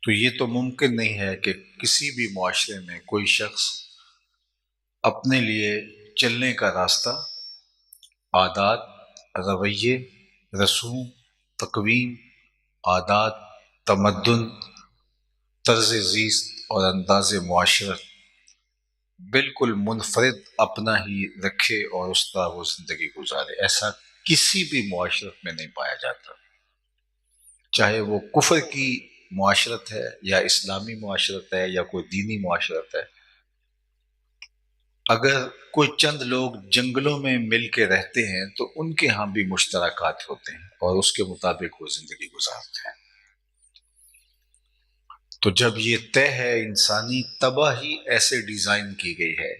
تو یہ تو ممکن نہیں ہے کہ کسی بھی معاشرے میں کوئی شخص اپنے لیے چلنے کا راستہ، عادات، رویے، رسوم، تقویم، عادات، تمدن، طرز زیست اور انداز معاشرت بالکل منفرد اپنا ہی رکھے اور اس طرح وہ زندگی گزارے، ایسا کسی بھی معاشرت میں نہیں پایا جاتا، چاہے وہ کفر کی معاشرت ہے یا اسلامی معاشرت ہے یا کوئی دینی معاشرت ہے۔ اگر کوئی چند لوگ جنگلوں میں مل کے رہتے ہیں تو ان کے ہاں بھی مشترکات ہوتے ہیں اور اس کے مطابق وہ زندگی گزارتے ہیں۔ تو جب یہ طے ہے، انسانی طبع ہی ایسے ڈیزائن کی گئی ہے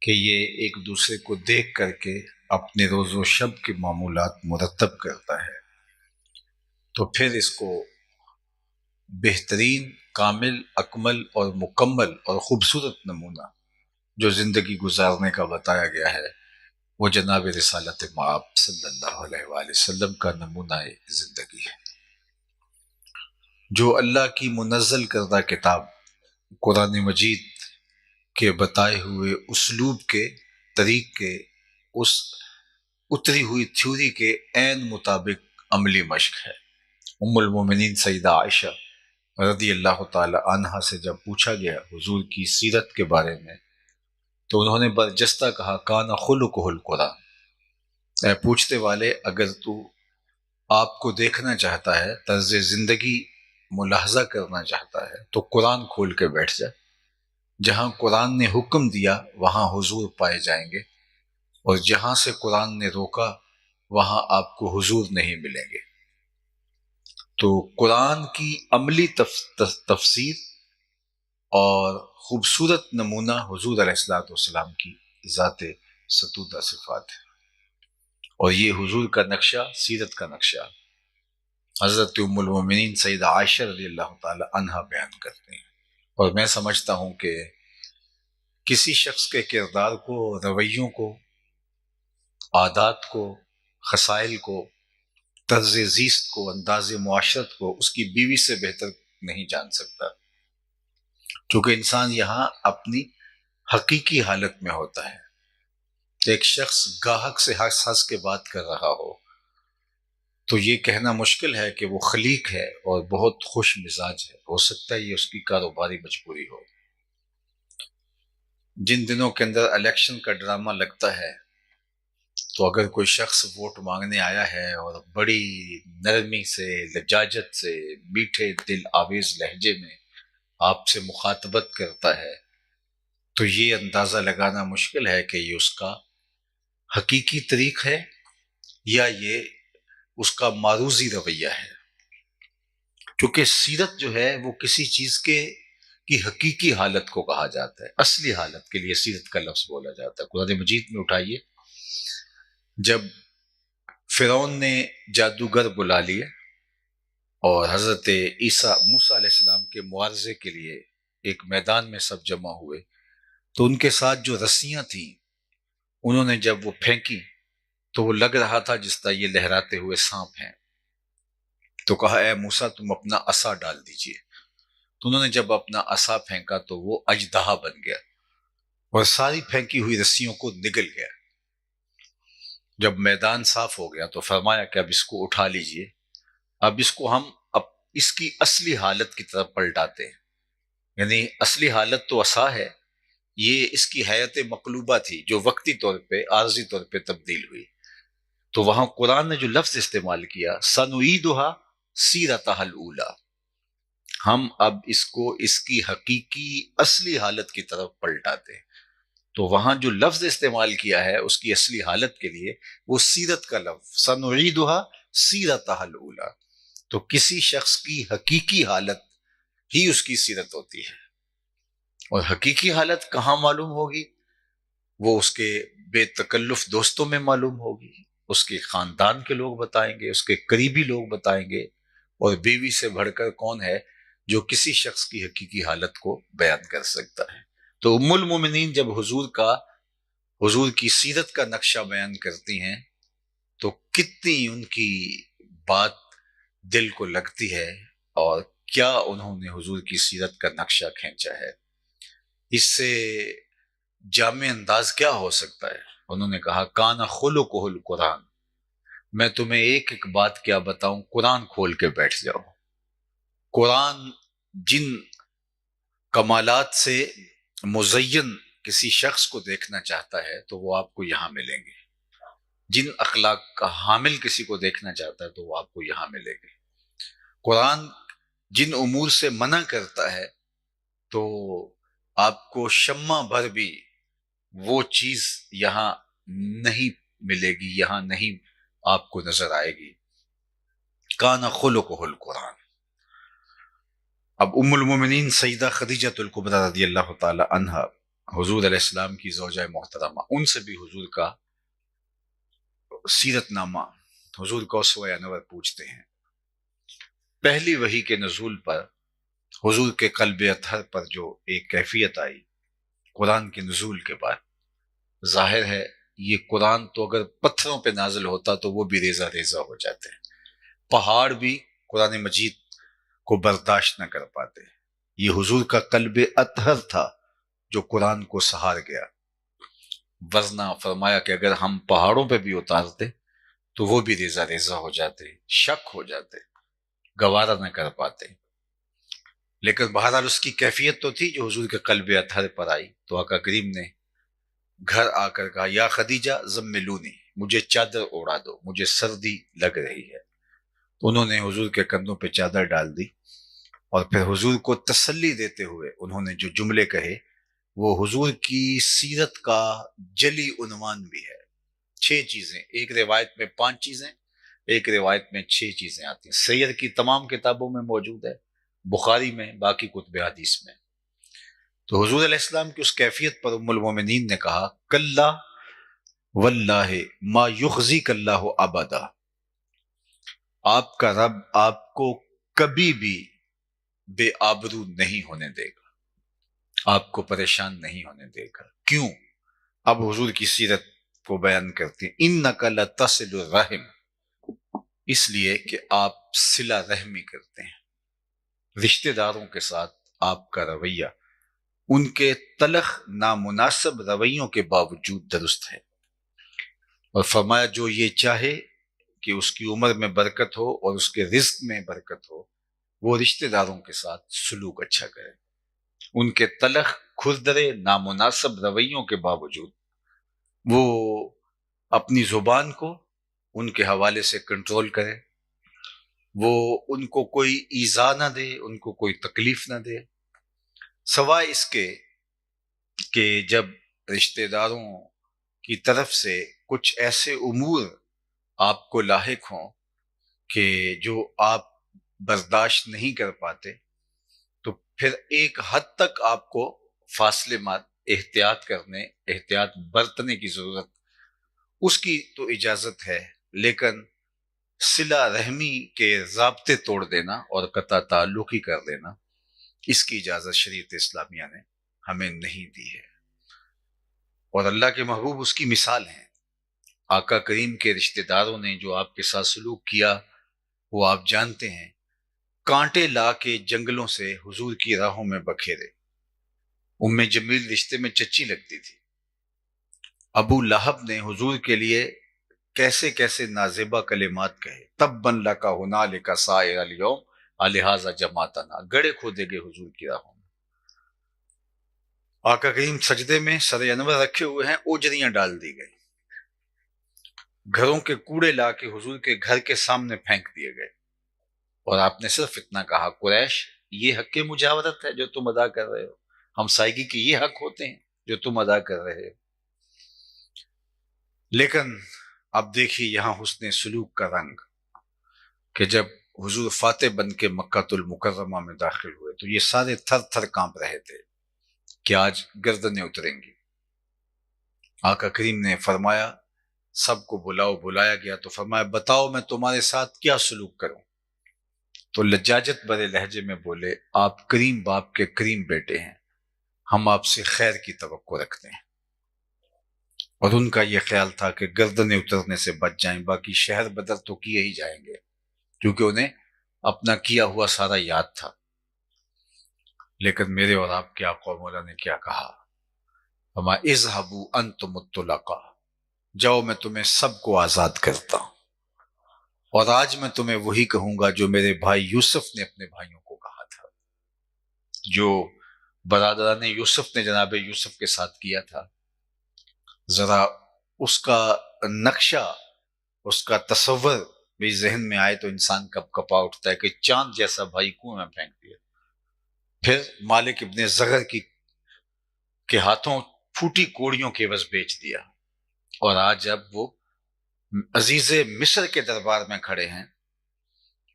کہ یہ ایک دوسرے کو دیکھ کر کے اپنے روز و شب کے معمولات مرتب کرتا ہے، تو پھر اس کو بہترین، کامل، اکمل اور مکمل اور خوبصورت نمونہ جو زندگی گزارنے کا بتایا گیا ہے وہ جناب رسالت مآب صلی اللہ علیہ وآلہ وسلم کا نمونہ زندگی ہے، جو اللہ کی منزل کردہ کتاب قرآن مجید کے بتائے ہوئے اسلوب کے، طریق کے، اس اتری ہوئی تھیوری کے عین مطابق عملی مشق ہے۔ ام المومنین سیدہ عائشہ رضی اللہ تعالی عنہا سے جب پوچھا گیا حضور کی سیرت کے بارے میں تو انہوں نے برجستہ کہا کان خلقہ القرآن، اے پوچھتے والے اگر تو آپ کو دیکھنا چاہتا ہے، طرز زندگی ملاحظہ کرنا چاہتا ہے تو قرآن کھول کے بیٹھ جائے، جہاں قرآن نے حکم دیا وہاں حضور پائے جائیں گے، اور جہاں سے قرآن نے روکا وہاں آپ کو حضور نہیں ملیں گے۔ تو قرآن کی عملی تفسیر اور خوبصورت نمونہ حضور علیہ السلام کی ذات ستودہ صفات ہے، اور یہ حضور کا نقشہ، سیرت کا نقشہ حضرت ام المومنین سیدہ عائشہ رضی اللہ تعالی عنہا بیان کرتے ہیں۔ اور میں سمجھتا ہوں کہ کسی شخص کے کردار کو، رویوں کو، عادات کو، خصائل کو، طرز زیست کو، انداز معاشرت کو اس کی بیوی سے بہتر نہیں جان سکتا، چونکہ انسان یہاں اپنی حقیقی حالت میں ہوتا ہے۔ ایک شخص گاہک سے ہنس ہنس کے بات کر رہا ہو تو یہ کہنا مشکل ہے کہ وہ خلیق ہے اور بہت خوش مزاج ہے، ہو سکتا ہے یہ اس کی کاروباری مجبوری ہو۔ جن دنوں کے اندر الیکشن کا ڈرامہ لگتا ہے تو اگر کوئی شخص ووٹ مانگنے آیا ہے اور بڑی نرمی سے، لجاجت سے، میٹھے دل آویز لہجے میں آپ سے مخاطبت کرتا ہے تو یہ اندازہ لگانا مشکل ہے کہ یہ اس کا حقیقی طریق ہے یا یہ اس کا معروضی رویہ ہے، کیونکہ سیرت جو ہے وہ کسی چیز کی حقیقی حالت کو کہا جاتا ہے، اصلی حالت کے لیے سیرت کا لفظ بولا جاتا ہے۔ قرآن مجید میں اٹھائیے، جب فرعون نے جادوگر بلا لیے اور حضرت موسیٰ علیہ السلام کے معاوضے کے لیے ایک میدان میں سب جمع ہوئے تو ان کے ساتھ جو رسیاں تھیں انہوں نے جب وہ پھینکی تو وہ لگ رہا تھا جس طرح یہ لہراتے ہوئے سانپ ہیں، تو کہا اے موسیٰ تم اپنا عصا ڈال دیجئے، تو انہوں نے جب اپنا عصا پھینکا تو وہ اژدہا بن گیا اور ساری پھینکی ہوئی رسیوں کو نگل گیا۔ جب میدان صاف ہو گیا تو فرمایا کہ اب اس کو اٹھا لیجئے، اب اس کو ہم اس کی اصلی حالت کی طرف پلٹاتے ہیں، یعنی اصلی حالت تو عصا ہے، یہ اس کی حیت مقلوبہ تھی جو وقتی طور پہ، عارضی طور پہ تبدیل ہوئی۔ تو وہاں قرآن نے جو لفظ استعمال کیا سَنُعِيدُهَا سِيرَتَهَا الْأُولَى، ہم اب اس کو اس کی حقیقی اصلی حالت کی طرف پلٹاتے ہیں۔ تو وہاں جو لفظ استعمال کیا ہے اس کی اصلی حالت کے لیے وہ سیرت کا لفظ سَنُعِيدُهَا سِيرَتَهَا الْأُولَى، تو کسی شخص کی حقیقی حالت ہی اس کی سیرت ہوتی ہے، اور حقیقی حالت کہاں معلوم ہوگی؟ وہ اس کے بے تکلف دوستوں میں معلوم ہوگی، اس کے خاندان کے لوگ بتائیں گے، اس کے قریبی لوگ بتائیں گے، اور بیوی سے بڑھ کر کون ہے جو کسی شخص کی حقیقی حالت کو بیان کر سکتا ہے۔ تو ام المومنین جب حضور کی سیرت کا نقشہ بیان کرتی ہیں تو کتنی ان کی بات دل کو لگتی ہے اور کیا انہوں نے حضور کی سیرت کا نقشہ کھینچا ہے، اس سے جامع انداز کیا ہو سکتا ہے؟ انہوں نے کہا کان خلقہ القرآن، میں تمہیں ایک ایک بات کیا بتاؤں، قرآن کھول کے بیٹھ جاؤ۔ قرآن جن کمالات سے مزین کسی شخص کو دیکھنا چاہتا ہے تو وہ آپ کو یہاں ملیں گے، جن اخلاق کا حامل کسی کو دیکھنا چاہتا ہے تو وہ آپ کو یہاں ملیں گے۔ قرآن جن امور سے منع کرتا ہے تو آپ کو شمع بھر بھی وہ چیز یہاں نہیں ملے گی، یہاں نہیں آپ کو نظر آئے گی۔ کان خلقہ القرآن۔ اب ام المومنین سیدہ خدیجہ الکبریٰ رضی اللہ تعالی عنہا، حضور علیہ السلام کی زوجہ محترمہ، ان سے بھی حضور کا سیرت نامہ، حضور کا اسوہ انور پوچھتے ہیں۔ پہلی وحی کے نزول پر حضور کے قلب اطہر پر جو ایک کیفیت آئی قرآن کے نزول کے بعد، ظاہر ہے یہ قرآن تو اگر پتھروں پہ نازل ہوتا تو وہ بھی ریزہ ریزہ ہو جاتے ہیں، پہاڑ بھی قرآن مجید کو برداشت نہ کر پاتے۔ یہ حضور کا قلب اطہر تھا جو قرآن کو سہار گیا، ورنہ فرمایا کہ اگر ہم پہاڑوں پہ بھی اتارتے تو وہ بھی ریزہ ریزہ ہو جاتے، شک ہو جاتے، گوارا نہ کر پاتے۔ لیکن بہرحال اس کی کیفیت تو تھی جو حضور کے قلب اطہر پر آئی، تو آقا کریم نے گھر آ کر کہا یا خدیجہ زملونی، مجھے چادر اوڑا دو، مجھے سردی لگ رہی ہے۔ انہوں نے حضور کے کندھوں پہ چادر ڈال دی، اور پھر حضور کو تسلی دیتے ہوئے انہوں نے جو جملے کہے وہ حضور کی سیرت کا جلی عنوان بھی ہے۔ 6 چیزیں، ایک روایت میں 5 چیزیں، ایک روایت میں 6 چیزیں آتی ہیں۔ سیر کی تمام کتابوں میں موجود ہے، بخاری میں، باقی کتب حدیث میں۔ تو حضور علیہ السلام کی اس کیفیت پر ام المومنین نے کہا کلا واللہ ما یخزیک اللہ ابدا، آپ کا رب آپ کو کبھی بھی بے آبرو نہیں ہونے دے گا، آپ کو پریشان نہیں ہونے دے گا۔ کیوں؟ اب حضور کی سیرت کو بیان کرتے ہیں۔ انک لتصل الرحم، اس لیے کہ آپ صلہ رحمی کرتے ہیں، رشتہ داروں کے ساتھ آپ کا رویہ ان کے تلخ نامناسب رویوں کے باوجود درست ہے، اور فرمایا جو یہ چاہے کہ اس کی عمر میں برکت ہو اور اس کے رزق میں برکت ہو، وہ رشتہ داروں کے ساتھ سلوک اچھا کرے، ان کے تلخ کھردرے نامناسب رویوں کے باوجود وہ اپنی زبان کو ان کے حوالے سے کنٹرول کرے، وہ ان کو کوئی ایذا نہ دے، ان کو کوئی تکلیف نہ دے، سوائے اس کے کہ جب رشتہ داروں کی طرف سے کچھ ایسے امور آپ کو لاحق ہوں کہ جو آپ برداشت نہیں کر پاتے، تو پھر ایک حد تک آپ کو فاصلے احتیاط برتنے کی ضرورت، اس کی تو اجازت ہے، لیکن صلہ رحمی کے ضابطے توڑ دینا اور قطع تعلق ہی کر دینا، اس کی اجازت شریعت اسلامیہ نے ہمیں نہیں دی ہے۔ اور اللہ کے محبوب اس کی مثال ہیں۔ آقا کریم کے رشتہ داروں نے جو آپ کے ساتھ سلوک کیا وہ آپ جانتے ہیں، کانٹے لا کے جنگلوں سے حضور کی راہوں میں بکھیرے۔ ام جمیل رشتے میں چچی لگتی تھی۔ ابو لہب نے حضور کے لیے کیسے کیسے نازیبہ کلمات کہے، تباً لک ہنالک سائر الیوم الہذا جماعتنا، گڑے کھودے گئے حضور کی راہوں میں۔ آقا کریم سجدے میں سر انور رکھے ہوئے ہیں، اوجریاں ڈال دی گئی، گھروں کے کوڑے لا کے حضور کے گھر کے سامنے پھینک دیے گئے، اور آپ نے صرف اتنا کہا قریش یہ حق مجاورت ہے جو تم ادا کر رہے ہو، ہمسائیگی کے یہ حق ہوتے ہیں جو تم ادا کر رہے ہو۔ لیکن اب دیکھیے یہاں حسن سلوک کا رنگ، کہ جب حضور فاتح بن کے مکہ المکرمہ میں داخل ہوئے تو یہ سارے تھر تھر کانپ رہے تھے کہ آج گردنیں اتریں گی۔ آقا کریم نے فرمایا سب کو بلایا گیا تو فرمایا بتاؤ میں تمہارے ساتھ کیا سلوک کروں؟ تو لجاجت بھرے لہجے میں بولے آپ کریم باپ کے کریم بیٹے ہیں، ہم آپ سے خیر کی توقع رکھتے ہیں۔ اور ان کا یہ خیال تھا کہ گردنیں اترنے سے بچ جائیں، باقی شہر بدر تو کیے ہی جائیں گے، کیونکہ انہیں اپنا کیا ہوا سارا یاد تھا۔ لیکن میرے اور آپ کے آقا و مولا نے کیا کہا؟ وما اذهبوا انتم الطلقاء، جاؤ میں تمہیں سب کو آزاد کرتا ہوں، اور آج میں تمہیں وہی کہوں گا جو میرے بھائی یوسف نے اپنے بھائیوں کو کہا تھا، جو برادران یوسف نے جناب یوسف کے ساتھ کیا تھا۔ ذرا اس کا نقشہ، اس کا تصور بھی ذہن میں آئے تو انسان کب کپا اٹھتا ہے کہ چاند جیسا بھائی کنویں میں پھینک دیا، پھر مالک ابن زغر کے ہاتھوں پھوٹی کوڑیوں کے عوض بیچ دیا، اور آج جب وہ عزیز مصر کے دربار میں کھڑے ہیں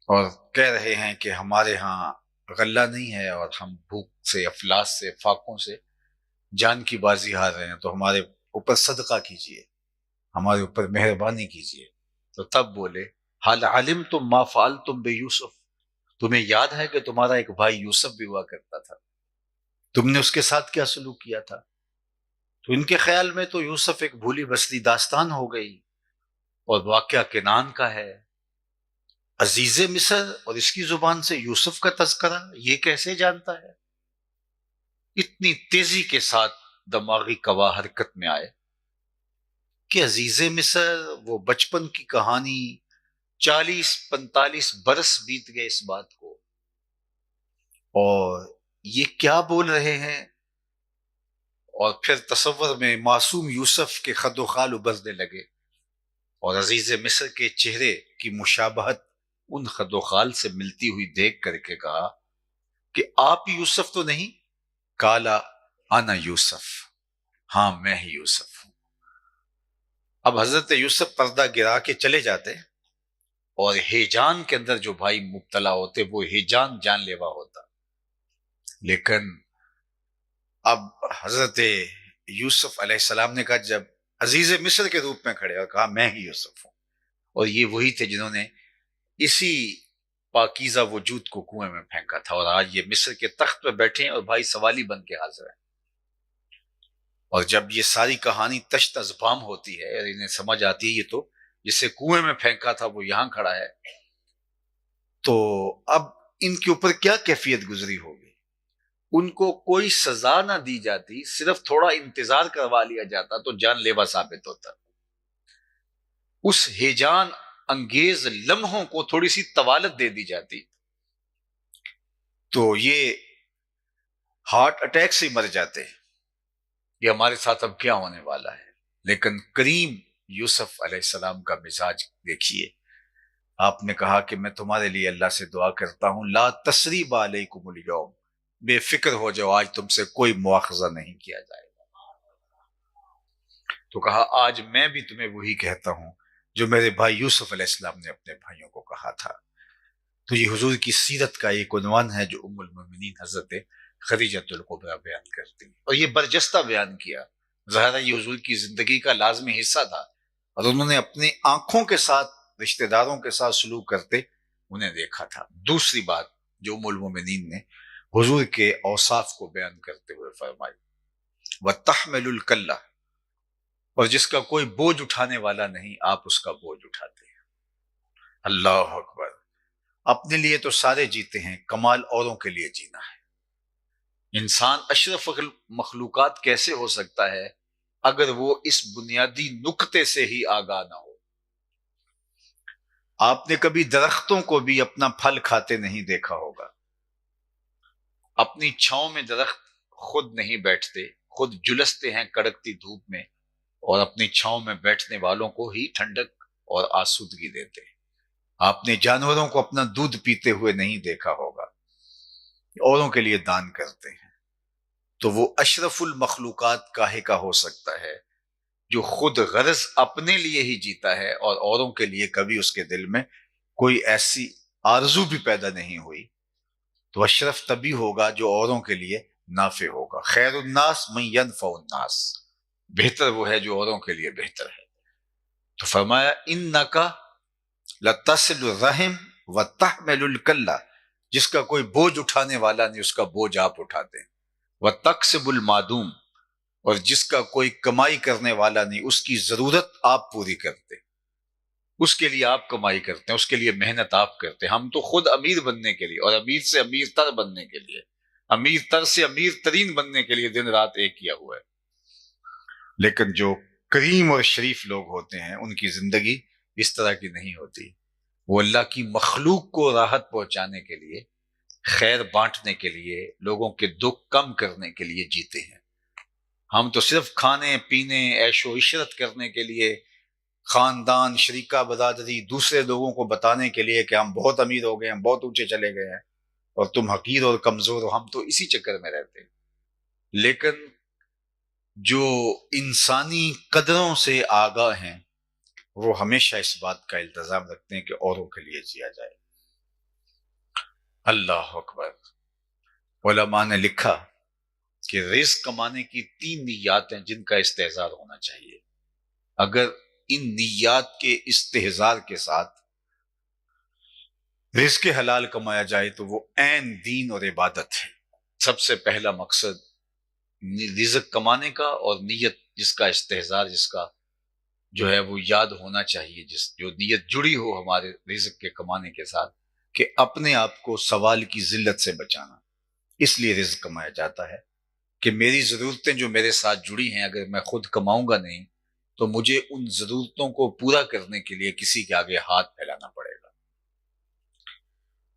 اور کہہ رہے ہیں کہ ہمارے ہاں غلہ نہیں ہے اور ہم بھوک سے، افلاس سے، فاقوں سے جان کی بازی ہار رہے ہیں، تو ہمارے اوپر صدقہ کیجئے، ہمارے اوپر مہربانی کیجئے۔ تو تب بولے حال علمتم ما فعلتم بیوسف، تمہیں یاد ہے کہ تمہارا ایک بھائی یوسف بھی ہوا کرتا تھا، تم نے اس کے ساتھ کیا سلوک کیا تھا؟ تو ان کے خیال میں تو یوسف ایک بھولی بسلی داستان ہو گئی، اور واقعہ کنان کا ہے۔ عزیز مصر اور اس کی زبان سے یوسف کا تذکرہ، یہ کیسے جانتا ہے؟ اتنی تیزی کے ساتھ دماغی کوا حرکت میں آئے کہ عزیز مصر، وہ بچپن کی کہانی، 40-45 برس بیت گئے اس بات کو، اور یہ کیا بول رہے ہیں؟ اور پھر تصور میں معصوم یوسف کے خد و خال ابھرنے لگے، اور عزیز مصر کے چہرے کی مشابہت ان خد و خال سے ملتی ہوئی دیکھ کر کے کہا کہ آپ یوسف تو نہیں؟ کالا انا یوسف، ہاں میں ہی یوسف ہوں۔ اب حضرت یوسف پردہ گرا کے چلے جاتے، اور ہیجان کے اندر جو بھائی مبتلا ہوتے وہ ہیجان جان لیوا ہوتا، لیکن اب حضرت یوسف علیہ السلام نے کہا، جب عزیز مصر کے روپ میں کھڑے اور کہا میں ہی یوسف ہوں، اور یہ وہی تھے جنہوں نے اسی پاکیزہ وجود کو کنویں میں پھینکا تھا، اور آج یہ مصر کے تخت پہ بیٹھے ہیں اور بھائی سوالی بن کے حاضر ہیں۔ اور جب یہ ساری کہانی تشت ازبام ہوتی ہے اور انہیں سمجھ آتی ہے یہ تو جسے کنویں میں پھینکا تھا وہ یہاں کھڑا ہے، تو اب ان کے اوپر کیا کیفیت گزری ہوگی؟ ان کو کوئی سزا نہ دی جاتی، صرف تھوڑا انتظار کروا لیا جاتا تو جان لیوا ثابت ہوتا۔ اس ہیجان انگیز لمحوں کو تھوڑی سی طوالت دے دی جاتی تو یہ ہارٹ اٹیک سے مر جاتے۔ یہ ہمارے ساتھ اب کیا ہونے والا ہے؟ لیکن کریم یوسف علیہ السلام کا مزاج دیکھیے، آپ نے کہا کہ میں تمہارے لیے اللہ سے دعا کرتا ہوں، لا تثریب علیکم اليوم، بے فکر ہو جاؤ، آج تم سے کوئی مواخذہ نہیں کیا جائے گا۔ تو کہا آج میں بھی تمہیں وہی کہتا ہوں جو میرے بھائی یوسف علیہ السلام نے اپنے بھائیوں کو کہا تھا۔ تو یہ حضور کی سیرت کا ایک عنوان ہے جو ام المومنین حضرت خدیجۃ الکبریٰ بیان کرتی ہیں، اور یہ برجستہ بیان کیا، ظاہر ہے یہ حضور کی زندگی کا لازمی حصہ تھا، اور انہوں نے اپنی آنکھوں کے ساتھ رشتہ داروں کے ساتھ سلوک کرتے انہیں دیکھا تھا۔ دوسری بات جو ام المومنین نے حضور کے اوصاف کو بیان کرتے ہوئے فرمائی، وَتَحْمِلُ الْكَلَّةَ، اور جس کا کوئی بوجھ اٹھانے والا نہیں آپ اس کا بوجھ اٹھاتے ہیں۔ اللہ اکبر! اپنے لیے تو سارے جیتے ہیں، کمال اوروں کے لیے جینا ہے۔ انسان اشرف مخلوقات کیسے ہو سکتا ہے اگر وہ اس بنیادی نقطے سے ہی آگاہ نہ ہو؟ آپ نے کبھی درختوں کو بھی اپنا پھل کھاتے نہیں دیکھا ہوگا۔ اپنی چھاؤں میں درخت خود نہیں بیٹھتے، خود جلستے ہیں کڑکتی دھوپ میں، اور اپنی چھاؤں میں بیٹھنے والوں کو ہی ٹھنڈک اور آسودگی دیتے ہیں۔ آپ نے جانوروں کو اپنا دودھ پیتے ہوئے نہیں دیکھا ہوگا، اوروں کے لیے دان کرتے ہیں۔ تو وہ اشرف المخلوقات کاہے کا ہو سکتا ہے جو خود غرض اپنے لیے ہی جیتا ہے اور اوروں کے لیے کبھی اس کے دل میں کوئی ایسی آرزو بھی پیدا نہیں ہوئی؟ تو اشرف تبھی ہوگا جو اوروں کے لیے نافع ہوگا۔ خیر الناس من ینفع الناس، بہتر وہ ہے جو اوروں کے لیے بہتر ہے۔ تو فرمایا انک لتصل الرحم وتحمل الکلہ، جس کا کوئی بوجھ اٹھانے والا نہیں اس کا بوجھ آپ اٹھاتے ہیں، وتکسب المعدوم، اور جس کا کوئی کمائی کرنے والا نہیں اس کی ضرورت آپ پوری کرتے، اس کے لیے آپ کمائی کرتے ہیں، اس کے لیے محنت آپ کرتے ہیں۔ ہم تو خود امیر بننے کے لیے اور امیر سے امیر تر بننے کے لیے امیر تر سے امیر ترین بننے کے لیے دن رات ایک کیا ہوا ہے، لیکن جو کریم اور شریف لوگ ہوتے ہیں ان کی زندگی اس طرح کی نہیں ہوتی۔ وہ اللہ کی مخلوق کو راحت پہنچانے کے لیے، خیر بانٹنے کے لیے، لوگوں کے دکھ کم کرنے کے لیے جیتے ہیں۔ ہم تو صرف کھانے پینے، عیش و عشرت کرنے کے لیے، خاندان، شریکہ برادری، دوسرے لوگوں کو بتانے کے لیے کہ ہم بہت امیر ہو گئے ہیں، بہت اونچے چلے گئے ہیں اور تم حقیر اور کمزور ہو، ہم تو اسی چکر میں رہتے ہیں۔ لیکن جو انسانی قدروں سے آگاہ ہیں وہ ہمیشہ اس بات کا التزام رکھتے ہیں کہ اوروں کے لیے جیا جائے۔ اللہ اکبر۔ علماء نے لکھا کہ رزق کمانے کی 3 نیات ہیں جن کا استحضار ہونا چاہیے۔ اگر ان نیات کے استحضار کے ساتھ رزق حلال کمایا جائے تو وہ عین دین اور عبادت ہے۔ سب سے پہلا مقصد رزق کمانے کا اور نیت جس کا استحضار، جس کا جو ہے وہ یاد ہونا چاہیے، جو نیت جڑی ہو ہمارے رزق کے کمانے کے ساتھ، کہ اپنے آپ کو سوال کی ذلت سے بچانا۔ اس لیے رزق کمایا جاتا ہے کہ میری ضرورتیں جو میرے ساتھ جڑی ہیں، اگر میں خود کماؤں گا نہیں تو مجھے ان ضرورتوں کو پورا کرنے کے لیے کسی کے آگے ہاتھ پھیلانا پڑے گا۔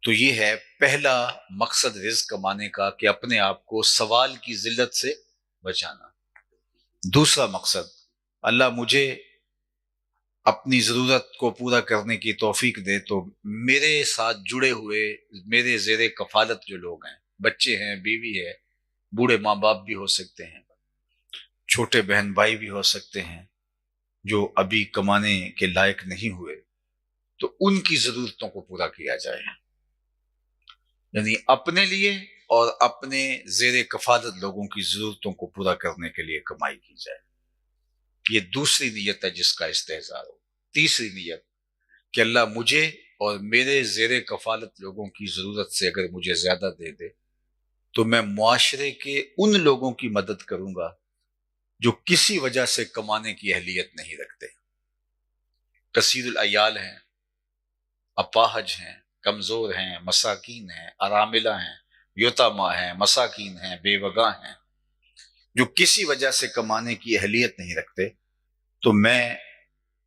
تو یہ ہے پہلا مقصد رزق کمانے کا، کہ اپنے آپ کو سوال کی ذلت سے بچانا۔ دوسرا مقصد، اللہ مجھے اپنی ضرورت کو پورا کرنے کی توفیق دے تو میرے ساتھ جڑے ہوئے، میرے زیر کفالت جو لوگ ہیں، بچے ہیں، بیوی ہے، بوڑھے ماں باپ بھی ہو سکتے ہیں، چھوٹے بہن بھائی بھی ہو سکتے ہیں جو ابھی کمانے کے لائق نہیں ہوئے، تو ان کی ضرورتوں کو پورا کیا جائے، یعنی اپنے لیے اور اپنے زیر کفالت لوگوں کی ضرورتوں کو پورا کرنے کے لیے کمائی کی جائے۔ یہ دوسری نیت ہے جس کا استحضار ہو۔ تیسری نیت کہ اللہ مجھے اور میرے زیر کفالت لوگوں کی ضرورت سے اگر مجھے زیادہ دے دے تو میں معاشرے کے ان لوگوں کی مدد کروں گا جو کسی وجہ سے کمانے کی اہلیت نہیں رکھتے، کثیر العیال ہیں، اپاہج ہیں، کمزور ہیں، مساکین ہیں، اراملہ ہیں، یتامى ہیں، مساکین ہیں، بے وگاں ہیں، جو کسی وجہ سے کمانے کی اہلیت نہیں رکھتے، تو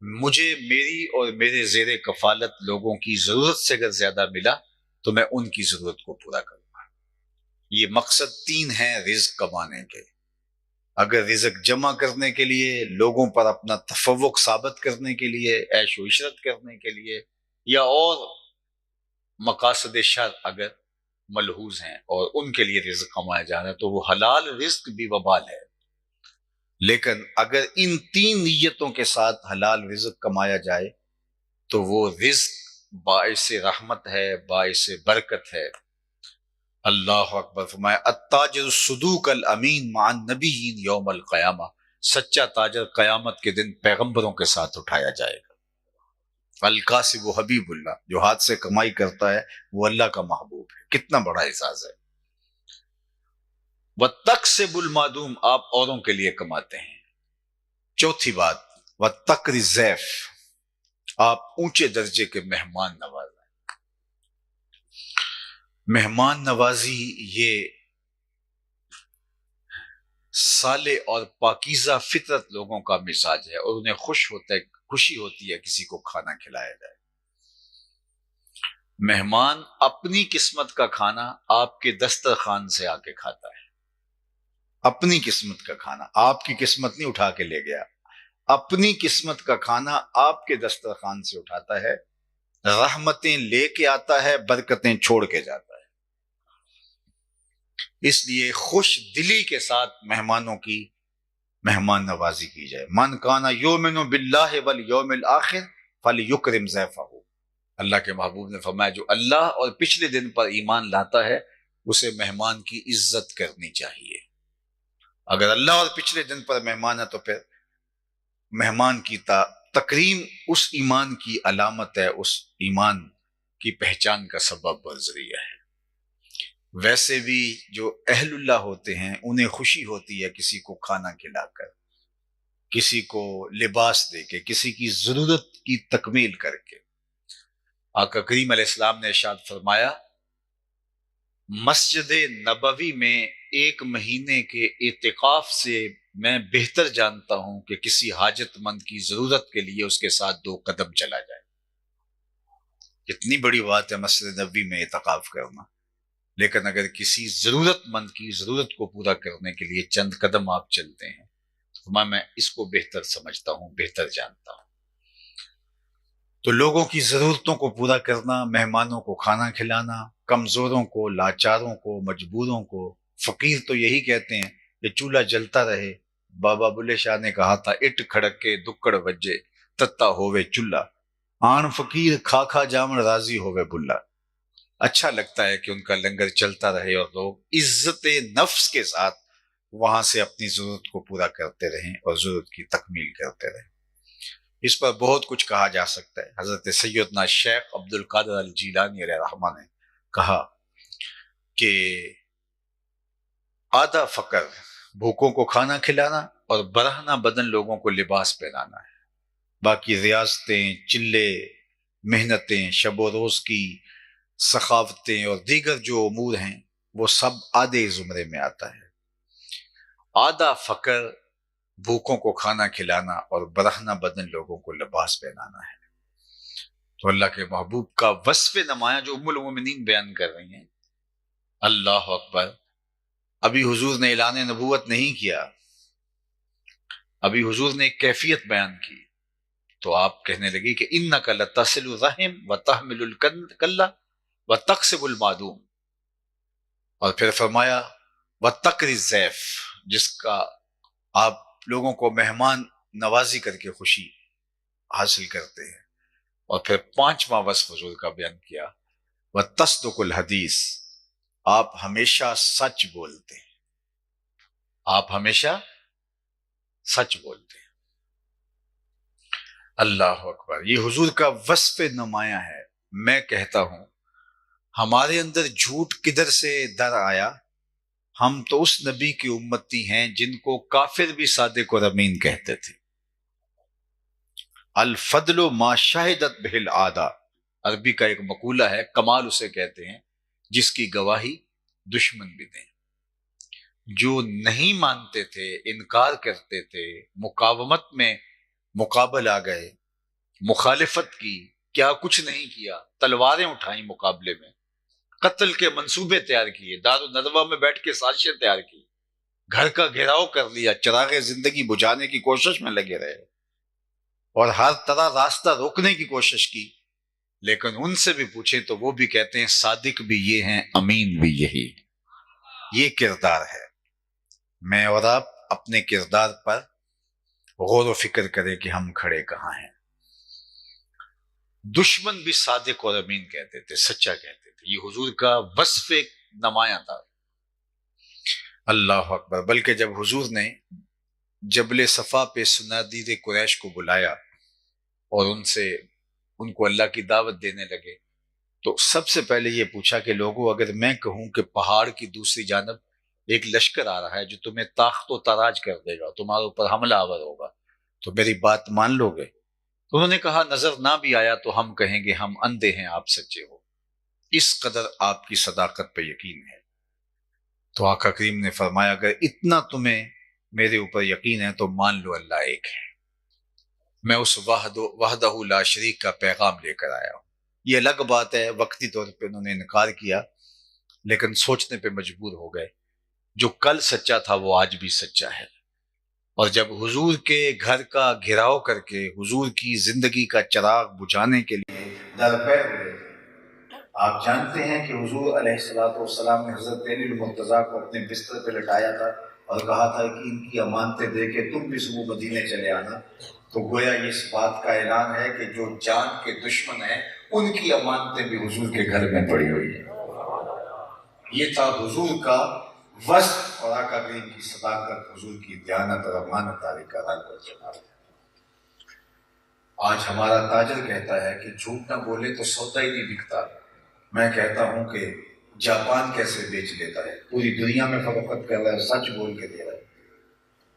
مجھے میری اور میرے زیر کفالت لوگوں کی ضرورت سے اگر زیادہ ملا تو میں ان کی ضرورت کو پورا کروں گا۔ یہ مقصد 3 ہیں رزق کمانے کے۔ اگر رزق جمع کرنے کے لیے، لوگوں پر اپنا تفوق ثابت کرنے کے لیے، عیش و عشرت کرنے کے لیے، یا اور مقاصد شر اگر ملحوظ ہیں اور ان کے لیے رزق کمایا جا رہا ہے تو وہ حلال رزق بھی وبال ہے۔ لیکن اگر ان 3 نیتوں کے ساتھ حلال رزق کمایا جائے تو وہ رزق باعث رحمت ہے، باعث برکت ہے۔ اللہ اکبر۔ فرمایا التاجر الصدوق الامین مع النبیین یوم القیامہ، سچا تاجر قیامت کے دن پیغمبروں کے ساتھ اٹھایا جائے گا۔ القاسب حبیب اللہ، جو ہاتھ سے کمائی کرتا ہے وہ اللہ کا محبوب ہے۔ کتنا بڑا اعزاز ہے۔ وَتَقْسِبُ الْمَعْدُومَ، آپ اوروں کے لیے کماتے ہیں۔ چوتھی بات، وَتَقْرِ الضَّيْفَ، آپ اونچے درجے کے مہمان نواز ہیں۔ مہمان نوازی یہ صالح اور پاکیزہ فطرت لوگوں کا مزاج ہے، اور انہیں خوشی ہوتی ہے کسی کو کھانا کھلایا جائے۔ مہمان اپنی قسمت کا کھانا آپ کے دسترخوان سے آ کے کھاتا ہے۔ اپنی قسمت کا کھانا، آپ کی قسمت نہیں اٹھا کے لے گیا، اپنی قسمت کا کھانا آپ کے دسترخوان سے اٹھاتا ہے، رحمتیں لے کے آتا ہے، برکتیں چھوڑ کے جاتا ہے۔ اس لیے خوش دلی کے ساتھ مہمانوں کی مہمان نوازی کی جائے۔ من کان یؤمن باللہ والیوم الآخر فلیکرم ضیفہ، اللہ کے محبوب نے فرمایا جو اللہ اور پچھلے دن پر ایمان لاتا ہے اسے مہمان کی عزت کرنی چاہیے۔ اگر اللہ اور پچھلے دن پر مہمان ہے تو پھر مہمان کی تکریم اس ایمان کی علامت ہے، اس ایمان کی پہچان کا سبب اور ذریعہ ہے۔ ویسے بھی جو اہل اللہ ہوتے ہیں انہیں خوشی ہوتی ہے کسی کو کھانا کھلا کر، کسی کو لباس دے کے، کسی کی ضرورت کی تکمیل کر کے۔ آقا کریم علیہ السلام نے ارشاد فرمایا مسجد نبوی میں 1 مہینے کے اعتکاف سے میں بہتر جانتا ہوں کہ کسی حاجت مند کی ضرورت کے لیے اس کے ساتھ 2 قدم چلا جائے۔ اتنی بڑی بات ہے مسجد نبوی میں اعتکاف کرنا، لیکن اگر کسی ضرورت مند کی ضرورت کو پورا کرنے کے لیے چند قدم آپ چلتے ہیں تو میں اس کو بہتر سمجھتا ہوں، بہتر جانتا ہوں۔ تو لوگوں کی ضرورتوں کو پورا کرنا، مہمانوں کو کھانا کھلانا، کمزوروں کو، لاچاروں کو، مجبوروں کو، فقیر تو یہی کہتے ہیں کہ چولہا جلتا رہے۔ بابا بلے شاہ نے کہا تھا اٹ کھڑکے دکڑ وجے تتا ہووے چولہا، آن فقیر کھا کھا جامن راضی ہووے بلا۔ اچھا لگتا ہے کہ ان کا لنگر چلتا رہے اور لوگ عزت نفس کے ساتھ وہاں سے اپنی ضرورت کو پورا کرتے رہیں اور ضرورت کی تکمیل کرتے رہیں۔ اس پر بہت کچھ کہا جا سکتا ہے۔ حضرت سیدنا شیخ عبد القادر الجیلانی علیہ رحمہ نے کہا کہ آدھا فقر بھوکوں کو کھانا کھلانا اور برہنہ بدن لوگوں کو لباس پہنانا ہے، باقی ریاستیں، چلے، محنتیں، شب و روز کی سخاوتیں اور دیگر جو امور ہیں وہ سب آدھے زمرے میں آتا ہے۔ آدھا فقر بھوکوں کو کھانا کھلانا اور برہنہ بدن لوگوں کو لباس پہنانا ہے۔ تو اللہ کے محبوب کا وصف نمایاں جو ام المومنین بیان کر رہی ہیں، اللہ اکبر۔ ابھی حضور نے اعلان نبوت نہیں کیا، ابھی حضور نے ایک کیفیت بیان کی، تو آپ کہنے لگی کہ انک لتصل الرحم وتحمل الکلہ وتکسب المعدوم، اور پھر فرمایا وتقری الضیف، جس کا آپ لوگوں کو مہمان نوازی کر کے خوشی حاصل کرتے ہیں۔ اور پھر 5واں وصف حضور کا بیان کیا وتصدق الحدیث، آپ ہمیشہ سچ بولتے ہیں، آپ ہمیشہ سچ بولتے ہیں۔ اللہ اکبر، یہ حضور کا وصف نمایاں ہے۔ میں کہتا ہوں ہمارے اندر جھوٹ کدھر سے در آیا؟ ہم تو اس نبی کی امتی ہیں جن کو کافر بھی صادق اور امین کہتے تھے۔ الفضل ما شاہدت بہ العادہ، عربی کا ایک مقولہ ہے، کمال اسے کہتے ہیں جس کی گواہی دشمن بھی دیں۔ جو نہیں مانتے تھے، انکار کرتے تھے، مقاومت میں مقابل آ گئے، مخالفت کی، کیا کچھ نہیں کیا، تلواریں اٹھائیں مقابلے میں، قتل کے منصوبے تیار کیے، دار الندوہ میں بیٹھ کے سازشیں تیار کی، گھر کا گھیراؤ کر لیا، چراغ زندگی بجھانے کی کوشش میں لگے رہے اور ہر طرح راستہ روکنے کی کوشش کی، لیکن ان سے بھی پوچھیں تو وہ بھی کہتے ہیں صادق بھی یہ ہیں، امین بھی یہی۔ یہ کردار ہے۔ میں اور آپ اپنے کردار پر غور و فکر کریں کہ ہم کھڑے کہاں ہیں۔ دشمن بھی صادق اور امین کہتے تھے، سچا کہتے تھے۔ یہ حضور کا وصف ایک نمایاں تھا۔ اللہ اکبر۔ بلکہ جب حضور نے جبل صفا پہ سنادید قریش کو بلایا اور ان کو اللہ کی دعوت دینے لگے، تو سب سے پہلے یہ پوچھا کہ لوگوں، اگر میں کہوں کہ پہاڑ کی دوسری جانب ایک لشکر آ رہا ہے جو تمہیں تاخت و تاراج کر دے گا، تمہارے اوپر حملہ آور ہوگا، تو میری بات مان لو گے؟ تو انہوں نے کہا نظر نہ بھی آیا تو ہم کہیں گے ہم اندھے ہیں، آپ سچے ہو، اس قدر آپ کی صداقت پہ یقین ہے۔ تو آقا کریم نے فرمایا اگر اتنا تمہیں میرے اوپر یقین ہے تو مان لو اللہ ایک ہے۔ میں اس وحدہ لا شریک کا پیغام لے کر آیا ہوں۔ یہ الگ بات ہے، وقتی طور پہ انہوں نے انکار کیا لیکن سوچنے پہ مجبور ہو گئے، جو کل سچا تھا وہ آج بھی سچا ہے۔ اور جب حضور کے گھر کا گھیراؤ کر کے حضور کی زندگی کا چراغ بجھانے کے لیے درپے ہوئے، آپ جانتے ہیں کہ حضور علیہ السلام نے حضرت علی المرتضیٰ کو اپنے بستر پہ لٹایا تھا اور کہا تھا کہ ان کی امانتیں دے کے تم بھی صبح مدینے چلے آنا۔ تو گویا یہ اس بات کا اعلان ہے کہ جو جان کے دشمن ہیں ان کی امانتیں بھی حضور کے گھر میں پڑی ہوئی ہیں۔ یہ تھا حضور کا وصف اور آقا کریم کی صداقت، حضور کی دیانت اور امانت داری کا رنگ اور جمال۔ آج ہمارا تاجر کہتا ہے کہ جھوٹ نہ بولے تو سودا ہی نہیں بکتا۔ میں کہتا ہوں کہ جاپان کیسے بیچ لیتا ہے، پوری دنیا میں فروخت کر رہا ہے، سچ بول کے دے رہا ہے۔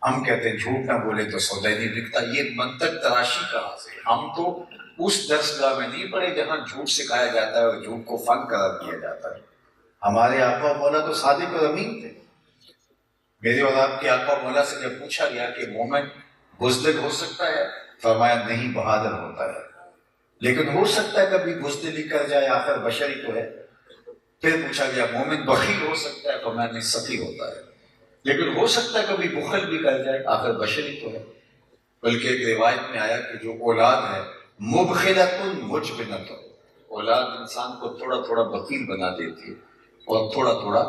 ہم کہتے ہیں جھوٹ نہ بولے تو سودا ہی نہیں بکتا۔ یہ منطق تراشی کہاں سے؟ ہم تو اس درسگاہ میں نہیں پڑھے جہاں جھوٹ سکھایا جاتا ہے اور جھوٹ کو فن قرار دیا جاتا ہے۔ ہمارے آقا و مولا تو صادق اور امین تھے. میرے اور آپ کے آقا و مولا سے جب پوچھا گیا کہ مومن بزدل ہو سکتا ہے، فرمایا نہیں، بہادر ہوتا ہے. لیکن ہو سکتا ہے کبھی بزدلی کر جائے، آخر بشر ہی تو ہے. پھر پوچھا گیا مومن بخیل ہو سکتا ہے، فرمایا نہیں، سخی ہوتا ہے. لیکن ہو سکتا ہے کبھی بخل بھی کر جائے، آخر بشر ہی تو ہے. بلکہ ایک روایت میں آیا کہ جو اولاد ہے مبخلۃ مجبنۃ، اولاد انسان کو تھوڑا تھوڑا بخیل بنا دیتی ہے اور تھوڑا تھوڑا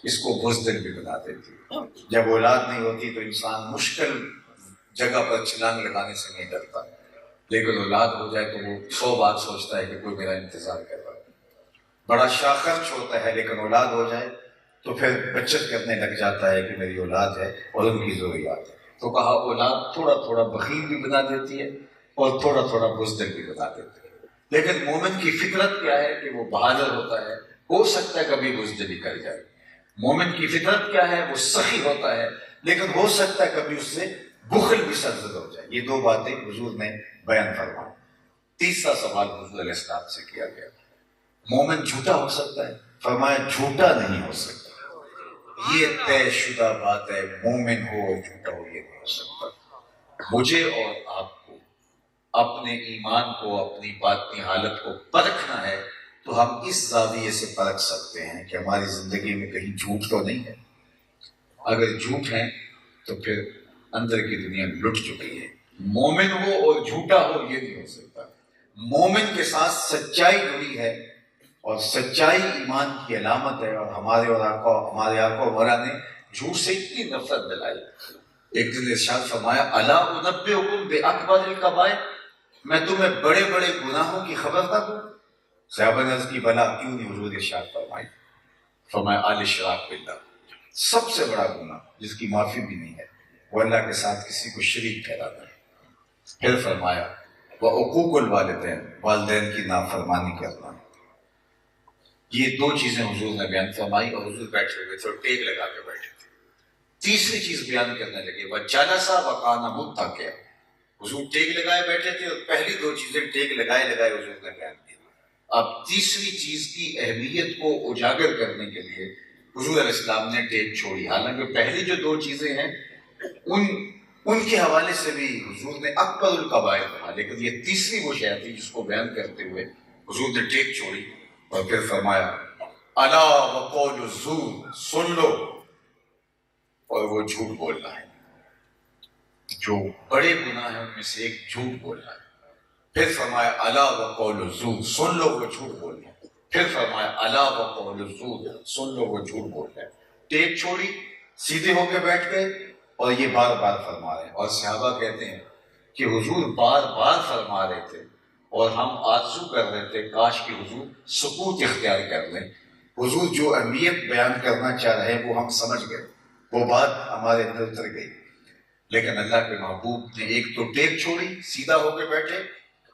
اس کو بزدل بھی بنا دیتی ہے. جب اولاد نہیں ہوتی تو انسان مشکل جگہ پر چھلانگ لگانے سے نہیں ڈرتا، لیکن اولاد ہو جائے تو وہ 100 بات سوچتا ہے کہ کوئی میرا انتظار کر رہا ہے. بڑا شاخرچ ہوتا ہے، لیکن اولاد ہو جائے تو پھر بچت کرنے لگ جاتا ہے کہ میری اولاد ہے اور ان کی ضروریات ہے. تو کہا اولاد تھوڑا تھوڑا بخیل بھی بنا دیتی ہے اور تھوڑا تھوڑا بزدل بھی بنا دیتی ہے. لیکن مومن کی فطرت کیا ہے کہ وہ بہادر ہوتا ہے. ہو سکتا ہے کبھی بزدلی کر جائے. مومن کی فطرت کیا ہے؟ وہ سخی ہوتا ہے، لیکن ہو سکتا ہے کبھی اس سے بخل بھی سرزد ہو جائے. یہ دو باتیں حضور نے بیان فرمائی. تیسرا سوال حضور علیہ السلام سے کیا گیا، مومن جھوٹا ہو سکتا ہے؟ فرمایا جھوٹا نہیں ہو سکتا. یہ طے شدہ بات ہے، مومن ہو اور جھوٹا ہو یہ نہیں ہو سکتا. مجھے اور آپ کو اپنے ایمان کو، اپنی باطنی حالت کو پرکھنا ہے تو ہم اس زاویے سے پرکھ سکتے ہیں کہ ہماری زندگی میں کہیں جھوٹ تو نہیں ہے. اگر جھوٹ ہے تو پھر اندر کی دنیا لٹ چکی ہے. مومن ہو اور جھوٹا ہو یہ نہیں ہو سکتا. مومن کے ساتھ سچائی جڑی ہے اور سچائی ایمان کی علامت ہے. اور ہمارے آقا مولا نے جھوٹ سے اتنی نفرت دلائی. ایک دن ارشاد فرمایا الا انبئکم باکبر الکبائر، میں تمہیں بڑے بڑے گناہوں کی خبر نہ دوں؟ صحابہ نے عرض کی بلا، کیوں نہیں؟ حضور ارشاد فرمائی، فرمایا الاشراک باللہ، سب سے بڑا گناہ جس کی معافی بھی نہیں ہے وہ اللہ کے ساتھ کسی کو شریک ٹھہرانا ہے. پھر فرمایا وعقوق الوالدین، والدین کی نافرمانی کرنا. یہ دو چیزیں حضور نے بیان فرمائی اور حضور بیٹھے ہوئے تھے اور ٹیک لگا کے بیٹھے تھے. تیسری چیز بیان کرنے لگے وَجَلَسَ وَكَانَ مُتَّكِئًا. حضور ٹیک لگائے بیٹھے تھے اور پہلی دو چیزیں ٹیک لگائے حضور نے بیان کی. اب تیسری چیز کی اہمیت کو اجاگر کرنے کے لیے حضور علیہ السلام نے ٹیک چھوڑی. حالانکہ پہلی جو دو چیزیں ہیں ان کے حوالے سے بھی حضور نے اکبر الکبائر کہا، لیکن یہ تیسری وہ شے تھی جس کو بیان کرتے ہوئے حضور نے ٹیک چھوڑی اور پھر فرمایا الا وقول الزور، سن لو اور وہ جھوٹ بولنا ہے. جو بڑے گناہ ہیں ان میں سے ایک جھوٹ بولنا ہے. پھر فرمایا الا وقول الزور، سن لو وہ جھوٹ بولنا ہے. پھر فرمایا الا وقول الزور، سن لو وہ جھوٹ بولنا ہے. ٹیک چھوڑی، سیدھے ہو کے بیٹھ گئے اور یہ بار بار فرما رہے ہیں. اور صحابہ کہتے ہیں کہ حضور بار بار فرما رہے تھے اور ہم آرزو کر رہے تھے کاش کہ حضور سکوت اختیار کر لیں. حضور جو اہمیت بیان کرنا چاہ رہے ہیں وہ ہم سمجھ گئے، وہ بات ہمارے اندر اتر گئی. لیکن اللہ کے محبوب نے ایک تو ٹیک چھوڑی، سیدھا ہو کے بیٹھے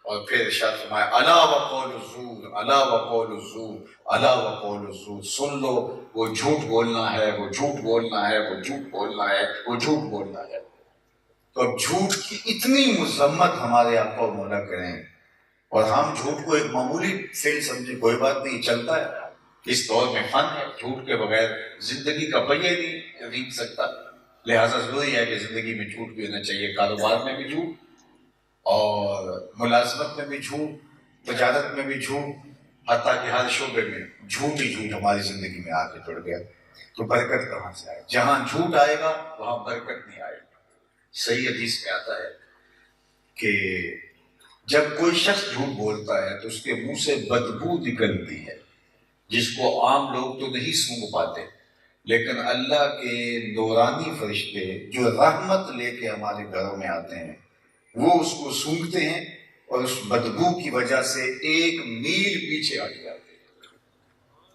اور پھر ارشاد فرمایا الا وقول الزور، الا وقول الزور، الا وقول الزور، سن لو وہ جھوٹ بولنا ہے، وہ جھوٹ بولنا ہے، وہ جھوٹ بولنا ہے، وہ جھوٹ بولنا ہے. تو اب جھوٹ کی اتنی مذمت ہمارے آقا و مولا کریں اور ہم جھوٹ کو ایک معمولی فعل سمجھے، کوئی بات نہیں، چلتا ہے. اس دور میں فن ہے، جھوٹ کے بغیر زندگی کا پہیہ نہیں رینگ سکتا. لہٰذا ضروری ہے کہ زندگی میں جھوٹ بھی ہونا چاہیے. کاروبار میں بھی جھوٹ اور ملازمت میں بھی جھوٹ، تجارت میں بھی جھوٹ، حتیٰ کہ ہر شعبے میں جھوٹ ہی جھوٹ ہماری زندگی میں آ کے جڑ گیا. تو برکت کہاں سے آئے؟ جہاں جھوٹ آئے گا وہاں برکت نہیں آئے گی. صحیح حدیث میں آتا ہے کہ جب کوئی شخص جھوٹ بولتا ہے تو اس کے منہ سے بدبو نکلتی ہے جس کو عام لوگ تو نہیں سونگھ پاتے، لیکن اللہ کے نورانی فرشتے جو رحمت لے کے ہمارے گھروں میں آتے ہیں وہ اس کو سونگھتے ہیں اور اس بدبو کی وجہ سے 1 میل پیچھے ہٹ جاتے ہیں.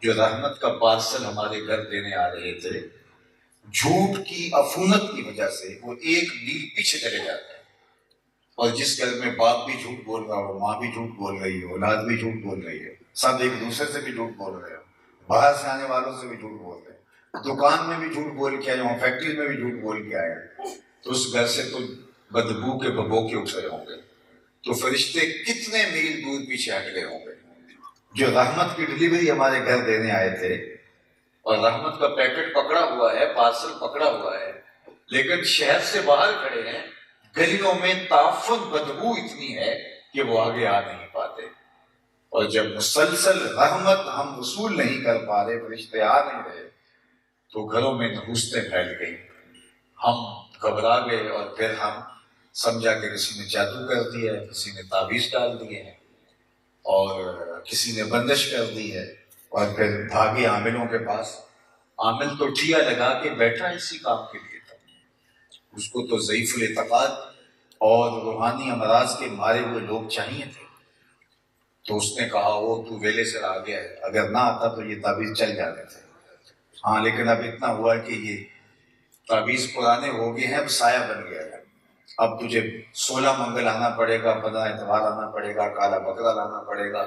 جو رحمت کا پارسل ہمارے گھر دینے آ رہے تھے، جھوٹ کی عفونت کی وجہ سے وہ 1 میل پیچھے چلے جاتے ہیں. اور جس گھر میں باپ بھی جھوٹ بول رہا ہو، ماں بھی جھوٹ بول رہی ہے، اولاد بھی جھوٹ بول رہی ہے، سب ایک دوسرے سے بھی جھوٹ بول رہے ہیں، باہر سے آنے والوں سے بھی جھوٹ بول رہے ہیں، دکان میں بھی جھوٹ بول کے آئے ہوں، فیکٹری میں بھی جھوٹ بول کے آئے ہیں، تو اس گھر سے تو بدبو کے ببوکے اٹھ رہے ہوں گے. تو فرشتے کتنے میل دور پیچھے ہٹ گئے ہوں گے. جو رحمت کی ڈلیوری ہمارے گھر دینے آئے تھے اور رحمت کا پیکٹ پکڑا ہوا ہے، پارسل پکڑا ہوا ہے، لیکن شہر سے باہر کھڑے ہیں، گلیوں میں تعفن بدبو اتنی ہے کہ وہ آگے آ نہیں پاتے۔ اور جب مسلسل رحمت ہم وصول نہیں کر پا رہے، فرشتے آ نہیں رہے، تو گھروں میں نحوستیں پھیل گئی، ہم گھبرا گئے، اور پھر ہم سمجھا کہ کسی نے جادو کر دیا ہے، کسی نے تعویذ ڈال دیے ہیں، اور کسی نے بندش کر دی ہے، اور پھر بھاگے عاملوں کے پاس۔ عامل تو ٹھیا لگا کے بیٹھا اسی کام کے لیے تھا، اس کو تو ضعیف الاعتقاد اور روحانی امراض کے مارے ہوئے لوگ چاہیے تھے، تو اس نے کہا وہ تو ویلے سے آ گیا ہے، اگر نہ آتا تو یہ تعویذ چل جاتے تھے۔ ہاں لیکن اب اتنا ہوا کہ یہ تعویذ پرانے ہو گئے ہیں، اب سایہ بن گیا ہے، اب تجھے 16 منگل آنا پڑے گا، 15 اتوار آنا پڑے گا، کالا بکرا لانا پڑے گا،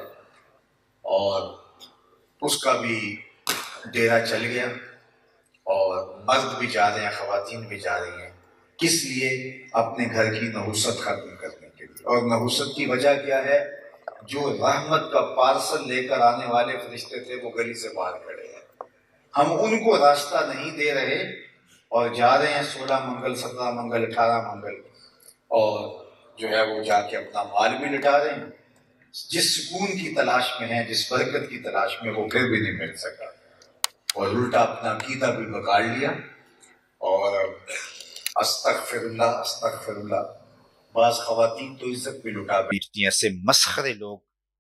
اور اس کا بھی ڈیرا چل گیا، اور مرد بھی جا رہے ہیں، خواتین بھی جا رہی ہیں، کس لیے؟ اپنے گھر کی نحوست ختم کرنے کے لیے۔ اور نحوست کی وجہ کیا ہے؟ جو رحمت کا پارسل لے کر آنے والے فرشتے تھے وہ گلی سے باہر کھڑے ہیں، ہم ان کو راستہ نہیں دے رہے، اور جا رہے ہیں 16 منگل، 17 منگل، 18 منگل، اور جو ہے وہ جا کے اپنا مال بھی لٹا رہے ہیں، جس سکون کی تلاش میں ہیں، جس برکت کی تلاش میں، وہ پھر بھی نہیں مل سکا، اور الٹا اپنا عقیدہ بھی بگاڑ لیا، اور استغفر اللہ استغفر اللہ۔ بعض خواتین تو عزت بھی لٹا بیٹھتی ہیں، ایسے مسخرے لوگ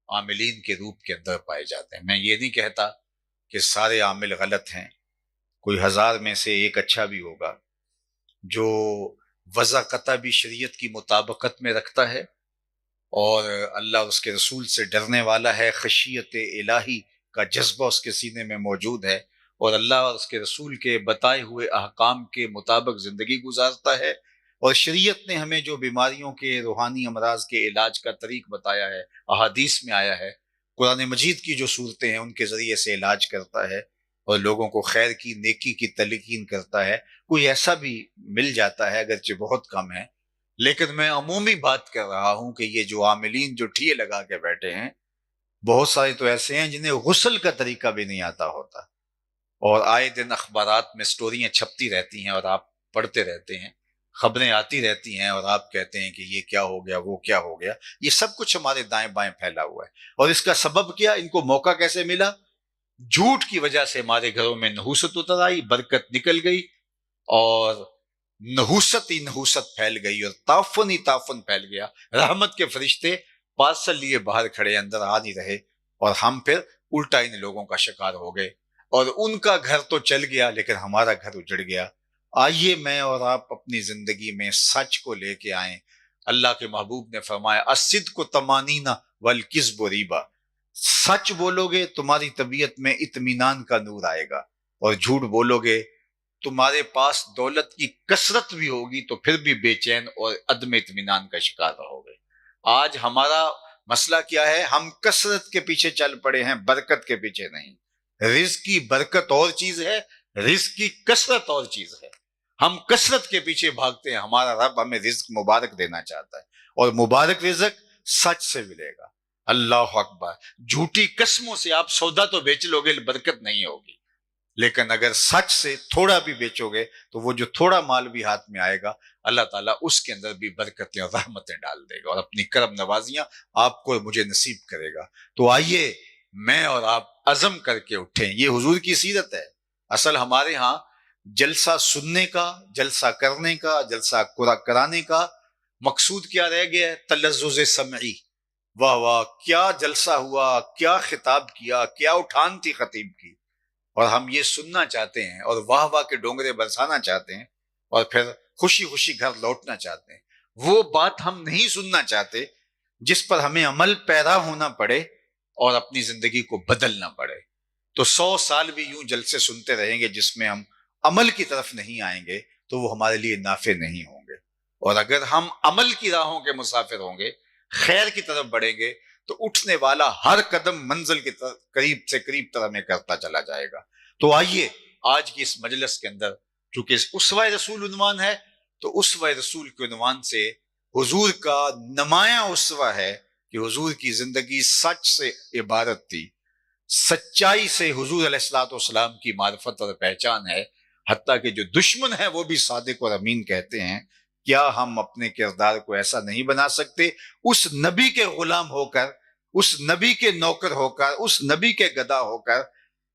عاملین کے روپ کے اندر پائے جاتے ہیں۔ میں یہ نہیں کہتا کہ سارے عامل غلط ہیں، کوئی 1000 میں سے ایک اچھا بھی ہوگا جو وضع قطع بھی شریعت کی مطابقت میں رکھتا ہے، اور اللہ اور اس کے رسول سے ڈرنے والا ہے، خشیت الہی کا جذبہ اس کے سینے میں موجود ہے، اور اللہ اور اس کے رسول کے بتائے ہوئے احکام کے مطابق زندگی گزارتا ہے، اور شریعت نے ہمیں جو بیماریوں کے، روحانی امراض کے علاج کا طریق بتایا ہے، احادیث میں آیا ہے، قرآن مجید کی جو صورتیں ہیں ان کے ذریعے سے علاج کرتا ہے، اور لوگوں کو خیر کی، نیکی کی تلقین کرتا ہے۔ کوئی ایسا بھی مل جاتا ہے، اگرچہ بہت کم ہے، لیکن میں عمومی بات کر رہا ہوں کہ یہ جو عاملین جو ٹھیے لگا کے بیٹھے ہیں، بہت سارے تو ایسے ہیں جنہیں غسل کا طریقہ بھی نہیں آتا ہوتا، اور آئے دن اخبارات میں سٹوریاں چھپتی رہتی ہیں اور آپ پڑھتے رہتے ہیں، خبریں آتی رہتی ہیں، اور آپ کہتے ہیں کہ یہ کیا ہو گیا، وہ کیا ہو گیا۔ یہ سب کچھ ہمارے دائیں بائیں پھیلا ہوا ہے، اور اس کا سبب کیا؟ ان کو موقع کیسے ملا؟ جھوٹ کی وجہ سے ہمارے گھروں میں نحوست اتر آئی، برکت نکل گئی، اور نحوست ہی نحوست پھیل گئی، اور تعفن ہی تعفن پھیل گیا۔ رحمت کے فرشتے پارسل لیے باہر کھڑے، اندر آ نہیں رہے، اور ہم پھر الٹا ان لوگوں کا شکار ہو گئے، اور ان کا گھر تو چل گیا لیکن ہمارا گھر اجڑ گیا۔ آئیے میں اور آپ اپنی زندگی میں سچ کو لے کے آئیں۔ اللہ کے محبوب نے فرمایا الصدق طمانینہ والکذب ریبہ، سچ بولو گے تمہاری طبیعت میں اطمینان کا نور آئے گا، اور جھوٹ بولو گے تمہارے پاس دولت کی کثرت بھی ہوگی تو پھر بھی بے چین اور عدم اطمینان کا شکار رہو گے۔ آج ہمارا مسئلہ کیا ہے؟ ہم کثرت کے پیچھے چل پڑے ہیں، برکت کے پیچھے نہیں۔ رزق کی برکت اور چیز ہے، رزق کی کثرت اور چیز ہے۔ ہم کثرت کے پیچھے بھاگتے ہیں، ہمارا رب ہمیں رزق مبارک دینا چاہتا ہے، اور مبارک رزق سچ سے ملے گا۔ اللہ اکبر۔ جھوٹی قسموں سے آپ سودا تو بیچ لو گے، برکت نہیں ہوگی، لیکن اگر سچ سے تھوڑا بھی بیچو گے تو وہ جو تھوڑا مال بھی ہاتھ میں آئے گا، اللہ تعالیٰ اس کے اندر بھی برکتیں اور رحمتیں ڈال دے گا، اور اپنی کرم نوازیاں آپ کو مجھے نصیب کرے گا۔ تو آئیے میں اور آپ عزم کر کے اٹھیں، یہ حضور کی سیرت ہے۔ اصل ہمارے ہاں جلسہ سننے کا، جلسہ کرنے کا، جلسہ کرانے کا مقصود کیا رہ گیا ہے؟ تلذذ سمعی۔ واہ واہ، کیا جلسہ ہوا، کیا خطاب کیا، کیا اٹھان تھی خطیب کی، اور ہم یہ سننا چاہتے ہیں، اور واہ واہ کے ڈونگرے برسانا چاہتے ہیں، اور پھر خوشی خوشی گھر لوٹنا چاہتے ہیں۔ وہ بات ہم نہیں سننا چاہتے جس پر ہمیں عمل پیرا ہونا پڑے اور اپنی زندگی کو بدلنا پڑے۔ تو 100 سال بھی یوں جلسے سنتے رہیں گے جس میں ہم عمل کی طرف نہیں آئیں گے تو وہ ہمارے لیے نافع نہیں ہوں گے، اور اگر ہم عمل کی راہوں کے مسافر ہوں گے، خیر کی طرف بڑھیں گے، تو اٹھنے والا ہر قدم منزل کی طرف قریب سے قریب طرح میں کرتا چلا جائے گا۔ تو آئیے آج کی اس مجلس کے اندر، چونکہ اسوہ رسول عنوان ہے، تو اسوہ رسول کے عنوان سے حضور کا نمایاں اسوہ ہے کہ حضور کی زندگی سچ سے عبارت تھی، سچائی سے حضور علیہ الصلوۃ والسلام کی معرفت اور پہچان ہے، حتیٰ کہ جو دشمن ہیں وہ بھی صادق اور امین کہتے ہیں، کیا ہم اپنے کردار کو ایسا نہیں بنا سکتے اس نبی کے غلام ہو کر، اس نبی کے نوکر ہو کر، اس نبی کے گدا ہو کر،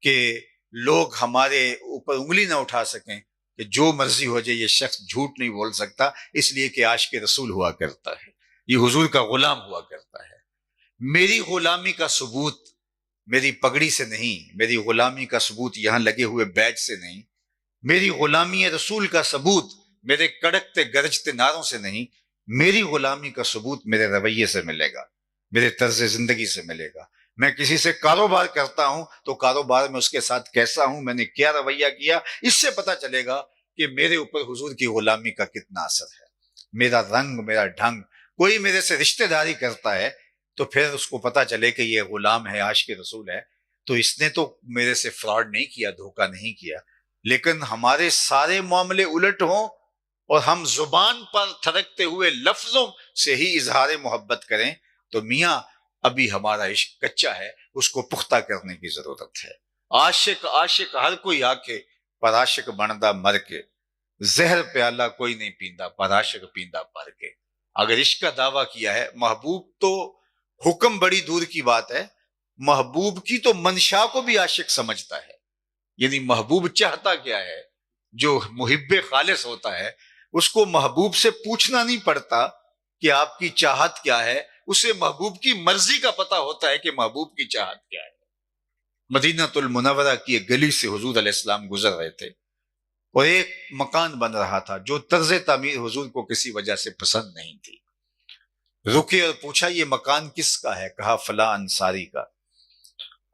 کہ لوگ ہمارے اوپر انگلی نہ اٹھا سکیں کہ جو مرضی ہو جائے یہ شخص جھوٹ نہیں بول سکتا اس لیے کہ عاشق رسول ہوا کرتا ہے، یہ حضور کا غلام ہوا کرتا ہے۔ میری غلامی کا ثبوت میری پگڑی سے نہیں، میری غلامی کا ثبوت یہاں لگے ہوئے بیج سے نہیں، میری غلامی رسول کا ثبوت میرے کڑکتے گرجتے نعروں سے نہیں، میری غلامی کا ثبوت میرے رویے سے ملے گا، میرے طرز زندگی سے ملے گا۔ میں کسی سے کاروبار کرتا ہوں تو کاروبار میں اس کے ساتھ کیسا ہوں، میں نے کیا رویہ کیا، اس سے پتہ چلے گا کہ میرے اوپر حضور کی غلامی کا کتنا اثر ہے۔ میرا رنگ، میرا ڈھنگ، کوئی میرے سے رشتہ داری کرتا ہے تو پھر اس کو پتہ چلے کہ یہ غلام ہے، عاشق رسول ہے، تو اس نے تو میرے سے فراڈ نہیں کیا، دھوکہ نہیں کیا۔ لیکن ہمارے سارے معاملے الٹ ہوں اور ہم زبان پر تھرکتے ہوئے لفظوں سے ہی اظہار محبت کریں تو میاں ابھی ہمارا عشق کچا ہے، اس کو پختہ کرنے کی ضرورت ہے۔ عاشق عاشق ہر کوئی آکے، پر عاشق بندا مر کے، زہر پیالہ کوئی نہیں پیندا، پر عاشق پیندا مر کے۔ اگر عشق کا دعویٰ کیا ہے، محبوب تو حکم بڑی دور کی بات ہے، محبوب کی تو منشا کو بھی عاشق سمجھتا ہے، یعنی محبوب چاہتا کیا ہے۔ جو محب خالص ہوتا ہے اس کو محبوب سے پوچھنا نہیں پڑتا کہ آپ کی چاہت کیا ہے، اسے محبوب کی مرضی کا پتہ ہوتا ہے کہ محبوب کی چاہت کیا ہے۔ مدینہ المنورہ کی ایک گلی سے حضور علیہ السلام گزر رہے تھے اور ایک مکان بن رہا تھا جو طرز تعمیر حضور کو کسی وجہ سے پسند نہیں تھی۔ رکے اور پوچھا یہ مکان کس کا ہے؟ کہا فلاں انصاری کا۔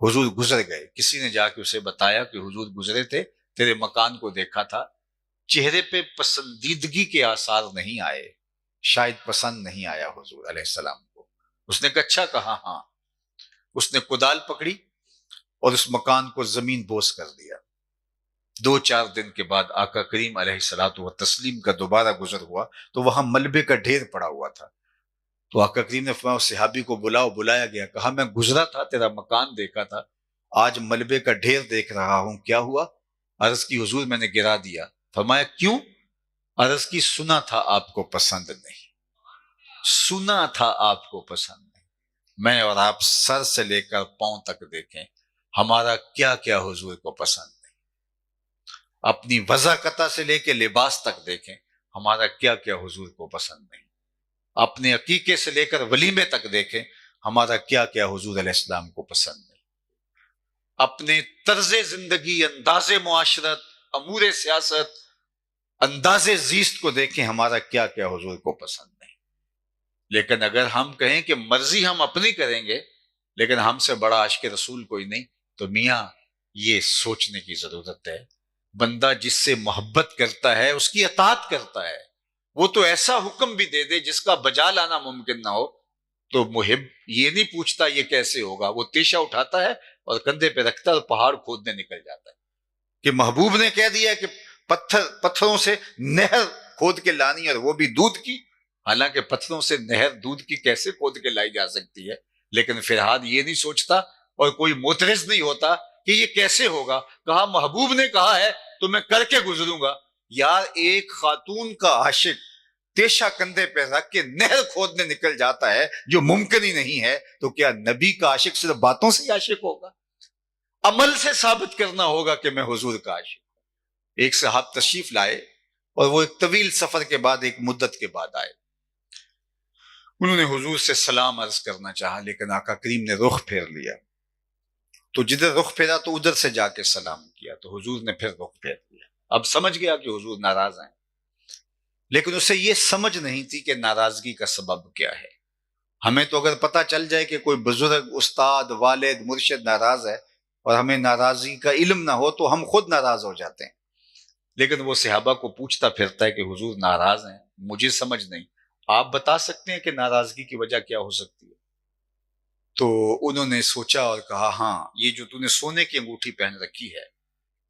حضور گزر گئے، کسی نے جا کے اسے بتایا کہ حضور گزرے تھے، تیرے مکان کو دیکھا تھا، چہرے پہ پسندیدگی کے آثار نہیں آئے، شاید پسند نہیں آیا حضور علیہ السلام کو۔ اس نے کہا اچھا، کہا ہاں۔ اس نے کدال پکڑی اور اس مکان کو زمین بوس کر دیا۔ 2-4 دن کے بعد آقا کریم علیہ الصلوۃ والتسلیم کا دوبارہ گزر ہوا تو وہاں ملبے کا ڈھیر پڑا ہوا تھا۔ تو آقا کریم نے فرمایا صحابی کو بلاؤ، بلایا گیا، کہا میں گزرا تھا، تیرا مکان دیکھا تھا، آج ملبے کا ڈھیر دیکھ رہا ہوں، کیا ہوا؟ عرض کی حضور میں نے گرا دیا۔ فرمایا کیوں؟ عرض کی سنا تھا آپ کو پسند نہیں، سنا تھا آپ کو پسند نہیں۔ میں اور آپ سر سے لے کر پاؤں تک دیکھیں، ہمارا کیا کیا حضور کو پسند نہیں۔ اپنی وضاقتہ سے لے کے لباس تک دیکھیں، ہمارا کیا کیا حضور کو پسند نہیں۔ اپنے عقیقے سے لے کر ولیمے تک دیکھیں، ہمارا کیا کیا حضور علیہ السلام کو پسند نہیں۔ اپنے طرز زندگی، انداز معاشرت، امور سیاست، انداز زیست کو دیکھیں، ہمارا کیا کیا حضور کو پسند نہیں۔ لیکن اگر ہم کہیں کہ مرضی ہم اپنی کریں گے لیکن ہم سے بڑا عاشق رسول کوئی نہیں، تو میاں یہ سوچنے کی ضرورت ہے۔ بندہ جس سے محبت کرتا ہے اس کی اطاعت کرتا ہے، وہ تو ایسا حکم بھی دے دے جس کا بجا لانا ممکن نہ ہو تو محب یہ نہیں پوچھتا یہ کیسے ہوگا، وہ تیشہ اٹھاتا ہے اور کندھے پہ رکھتا ہے اور پہاڑ کھودنے نکل جاتا ہے۔ کہ محبوب نے کہہ دیا کہ پتھروں سے نہر کھود کے لانی، اور وہ بھی دودھ کی، حالانکہ پتھروں سے نہر دودھ کی کیسے کھود کے لائی جا سکتی ہے، لیکن فرحاد یہ نہیں سوچتا اور کوئی معترض نہیں ہوتا کہ یہ کیسے ہوگا۔ کہا محبوب نے کہا ہے تو میں کر کے گزروں گا۔ یار ایک خاتون کا عاشق تیشہ کندھے پہ رکھ کے نہر کھودنے نکل جاتا ہے جو ممکن ہی نہیں ہے، تو کیا نبی کا عاشق صرف باتوں سے ہی عاشق ہوگا؟ عمل سے ثابت کرنا ہوگا کہ میں حضور کا عاشق ہوں۔ ایک صاحب تشریف لائے اور وہ ایک طویل سفر کے بعد، ایک مدت کے بعد آئے۔ انہوں نے حضور سے سلام عرض کرنا چاہا لیکن آقا کریم نے رخ پھیر لیا، تو جدھر رخ پھیرا تو ادھر سے جا کے سلام کیا، تو حضور نے پھر رخ پھیر لیا۔ اب سمجھ گیا کہ حضور ناراض ہیں، لیکن اسے یہ سمجھ نہیں تھی کہ ناراضگی کا سبب کیا ہے۔ ہمیں تو اگر پتہ چل جائے کہ کوئی بزرگ، استاد، والد، مرشد ناراض ہے اور ہمیں ناراضگی کا علم نہ ہو تو ہم خود ناراض ہو جاتے ہیں، لیکن وہ صحابہ کو پوچھتا پھرتا ہے کہ حضور ناراض ہیں، مجھے سمجھ نہیں، آپ بتا سکتے ہیں کہ ناراضگی کی وجہ کیا ہو سکتی ہے؟ تو انہوں نے سوچا اور کہا ہاں، یہ جو تو نے سونے کی انگوٹھی پہن رکھی ہے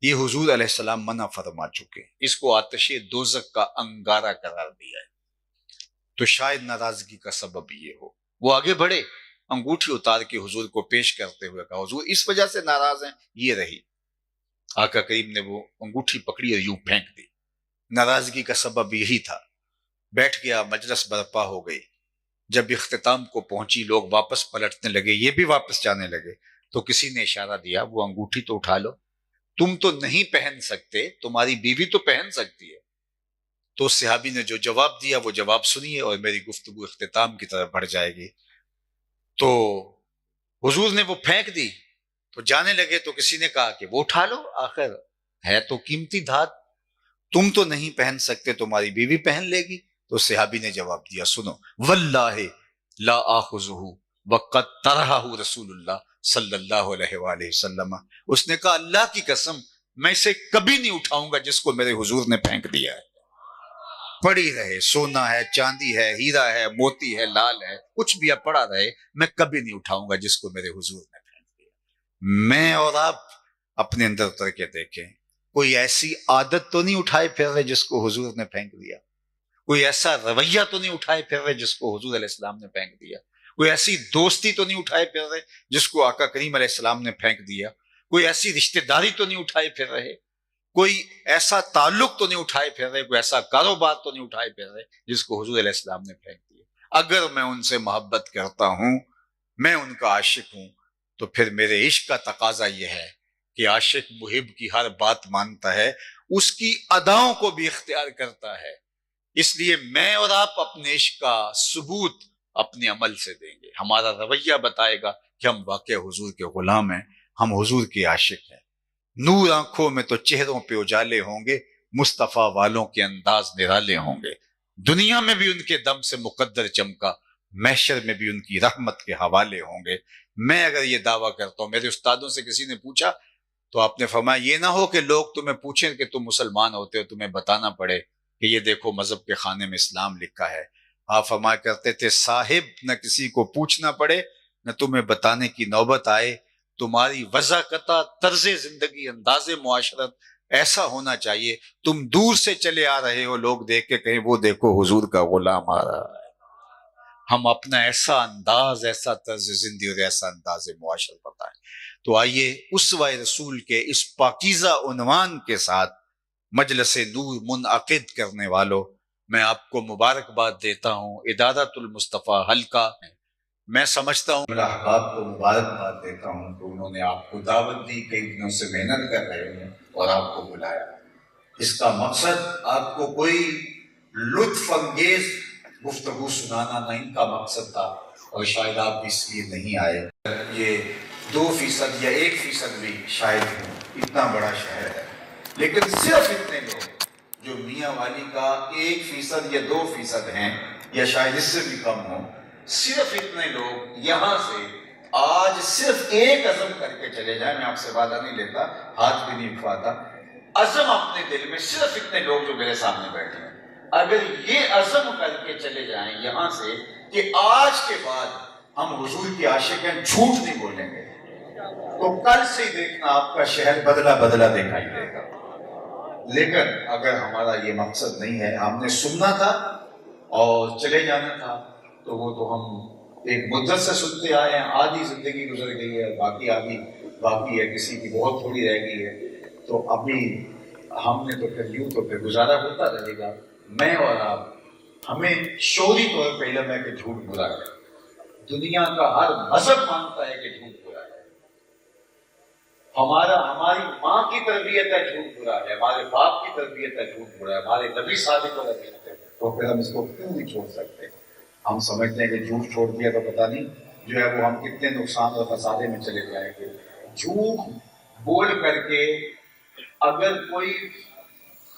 یہ حضور علیہ السلام منع فرما چکے، اس کو آتش دوزخ کا انگارہ قرار دیا ہے، تو شاید ناراضگی کا سبب یہ ہو۔ وہ آگے بڑھے انگوٹھی اتار کے حضور کو پیش کرتے ہوئے کہا حضور اس وجہ سے ناراض ہیں، یہ رہی۔ آقا کریم نے وہ انگوٹھی پکڑی اور یوں پھینک دی۔ ناراضگی کا سبب یہی تھا۔ بیٹھ گیا، مجلس برپا ہو گئی۔ جب اختتام کو پہنچی، لوگ واپس پلٹنے لگے، یہ بھی واپس جانے لگے، تو کسی نے اشارہ دیا وہ انگوٹھی تو اٹھا لو، تم تو نہیں پہن سکتے، تمہاری بیوی تو پہن سکتی ہے۔ تو صحابی نے جو جواب دیا وہ جواب سنیے اور میری گفتگو اختتام کی طرف بڑھ جائے گی۔ تو حضور نے وہ پھینک دی تو جانے لگے، تو کسی نے کہا کہ وہ اٹھا لو، آخر ہے تو قیمتی دھات، تم تو نہیں پہن سکتے، تمہاری بیوی پہن لے گی۔ تو صحابی نے جواب دیا سنو، واللہ لا آخذہ وقد طرحہ رسول اللہ صلی اللہ علیہ وآلہ وسلم، اس نے کہا اللہ کی قسم میں اسے کبھی نہیں اٹھاؤں گا جس کو میرے حضور نے پھینک دیا ہے، پڑی رہے، سونا ہے، چاندی ہے، ہیرا ہے، موتی ہے، لال ہے، کچھ بھی پڑا رہے، میں کبھی نہیں اٹھاؤں گا جس کو میرے حضور نے پھینک دیا۔ میں اور آپ اپنے اندر اتر کے دیکھیں، کوئی ایسی عادت تو نہیں اٹھائے پھر رہے جس کو حضور نے پھینک دیا، کوئی ایسا رویہ تو نہیں اٹھائے پھر رہے جس کو حضور علیہ السلام نے پھینک دیا، کوئی ایسی دوستی تو نہیں اٹھائے پھر رہے جس کو آقا کریم علیہ السلام نے پھینک دیا، کوئی ایسی رشتہ داری تو نہیں اٹھائے پھر رہے، کوئی ایسا تعلق تو نہیں اٹھائے پھر رہے، کوئی ایسا کاروبار تو نہیں اٹھائے پھر رہے جس کو حضور علیہ السلام نے پھینک دیا۔ اگر میں ان سے محبت کرتا ہوں، میں ان کا عاشق ہوں، تو پھر میرے عشق کا تقاضا یہ ہے کہ عاشق محب کی ہر بات مانتا ہے، اس کی اداؤں کو بھی اختیار کرتا ہے۔ اس لیے میں اور آپ اپنے عشق کا ثبوت اپنے عمل سے دیں گے، ہمارا رویہ بتائے گا کہ ہم واقع حضور کے غلام ہیں، ہم حضور کے عاشق ہیں۔ نور آنکھوں میں تو چہروں پہ اجالے ہوں گے، مصطفیٰ والوں کے انداز نرالے ہوں گے، دنیا میں بھی ان کے دم سے مقدر چمکا، محشر میں بھی ان کی رحمت کے حوالے ہوں گے۔ میں اگر یہ دعویٰ کرتا ہوں، میرے استادوں سے کسی نے پوچھا تو آپ نے فرمایا یہ نہ ہو کہ لوگ تمہیں پوچھیں کہ تم مسلمان ہوتے ہو، تمہیں بتانا پڑے کہ یہ دیکھو مذہب کے خانے میں اسلام لکھا ہے۔ آپ فرمایا کرتے تھے صاحب نہ کسی کو پوچھنا پڑے نہ تمہیں بتانے کی نوبت آئے، تمہاری وضاحت، طرز زندگی، انداز معاشرت ایسا ہونا چاہیے تم دور سے چلے آ رہے ہو، لوگ دیکھ کے کہیں وہ دیکھو حضور کا غلام آ رہا ہے۔ ہم اپنا ایسا انداز، ایسا طرز زندگی اور ایسا انداز معاشرت بتائیں۔ تو آئیے اسوہ رسول کے اس پاکیزہ عنوان کے ساتھ مجلس نور منعقد کرنے والوں، میں آپ کو مبارکباد دیتا ہوں۔ ادارۃ المصطفیٰ حلقہ، میں سمجھتا ہوں احباب کو مبارکباد دیتا ہوں کہ انہوں نے آپ کو دعوت دی، کئی دنوں سے محنت کر رہے ہیں اور آپ کو بلایا۔ اس کا مقصد آپ کو کوئی لطف انگیز گفتگو سنانا نہ ان کا مقصد تھا، اور شاید آپ بھی اس لیے نہیں آئے۔ یہ 2% یا 1% بھی شاید ہو، اتنا بڑا شہر ہے، لیکن صرف اتنے لوگ جو میاں والی کا 1% یا 2% ہیں، یا شاید اس سے بھی کم ہو، صرف اتنے لوگ یہاں سے آج صرف ایک عزم کر کے چلے جائیں۔ میں آپ سے وعدہ نہیں لیتا، ہاتھ بھی نہیں اٹھواتا، عزم اپنے دل میں، صرف اتنے لوگ جو میرے سامنے بیٹھے ہیں، اگر یہ عزم کر کے چلے جائیں یہاں سے کہ آج کے بعد ہم حضور کی عاشق ہیں، جھوٹ نہیں بولیں گے، تو کل سے دیکھنا آپ کا شہر بدلا بدلا دکھائی دے گا۔ لیکن اگر ہمارا یہ مقصد نہیں ہے، ہم نے سننا تھا اور چلے جانا تھا، تو وہ تو ہم ایک مدت سے سنتے آئے ہیں، آدھی زندگی گزر گئی ہے، باقی آدھی باقی ہے، کسی کی بہت تھوڑی رہ گئی ہے، تو ابھی ہم نے تو پھر یوں تو پھر گزارا ہوتا رہے گا۔ میں اور آپ، ہمیں شعوری طور پہ علم ہے کہ جھوٹ برا ہے، دنیا کا ہر مذہب مانتا ہے کہ جھوٹ برا ہے، ہماری ماں کی تربیت ہے جھوٹ برا ہے، ہمارے باپ کی تربیت ہے جھوٹ برا ہے، ہمارے نبی صادق اور نبی ہے، تو پھر ہم اس کو کیوں نہیں چھوڑ سکتے؟ ہم سمجھتے ہیں کہ جھوٹ چھوڑ دیا تو پتہ نہیں جو ہے وہ ہم کتنے نقصان اور خسارے میں چلے جائیں گے۔ جھوٹ بول کر کے اگر کوئی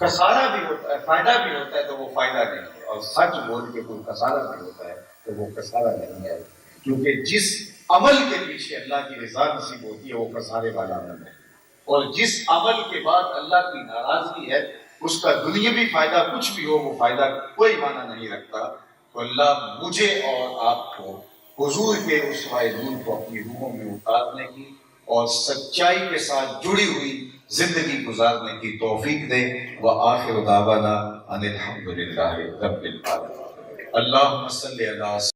خسارہ بھی ہوتا ہے، فائدہ بھی ہوتا ہے، تو وہ فائدہ نہیں ہے، اور سچ بول کے کوئی خسارہ بھی ہوتا ہے تو وہ خسارہ نہیں ہے، کیونکہ جس عمل کے پیچھے اللہ کی رضا نصیب ہوتی ہے وہ خسارے والا عمل ہے، اور جس عمل کے بعد اللہ کی ناراضگی ہے اس کا دنیاوی فائدہ کچھ بھی ہو، وہ فائدہ کوئی معنی نہیں رکھتا۔ تو اللہ مجھے اور آپ کو حضور کے اسوہ نور کو اپنی روحوں میں اتارنے کی اور سچائی کے ساتھ جڑی ہوئی زندگی گزارنے کی توفیق دے۔ وآخر دعوانا ان الحمد للہ رب العالمین۔ اللہم صلی علی